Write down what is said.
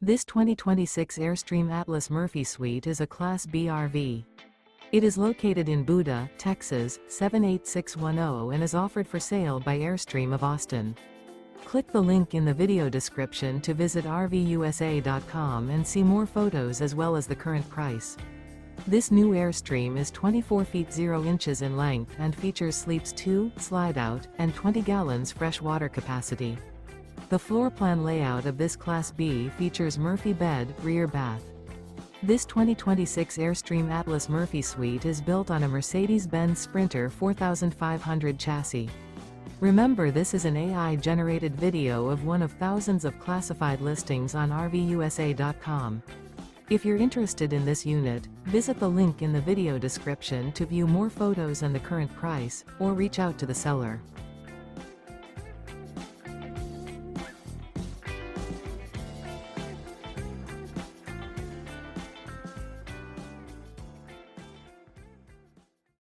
This 2026 Airstream Atlas Murphy Suite is a Class B RV. It is located in Buda, Texas, 78610 and is offered for sale by Airstream of Austin. Click the link in the video description to visit RVUSA.com and see more photos as well as the current price. This new Airstream is 24 feet 0 inches in length and features sleeps 2, Slideout, and 20 gallons fresh water capacity. The floor plan layout of this Class B features Murphy bed, rear bath. This 2026 Airstream Atlas Murphy Suite is built on a Mercedes-Benz Sprinter 4500 chassis. Remember, this is an AI-generated video of one of thousands of classified listings on RVUSA.com. If you're interested in this unit, visit the link in the video description to view more photos and the current price, or reach out to the seller.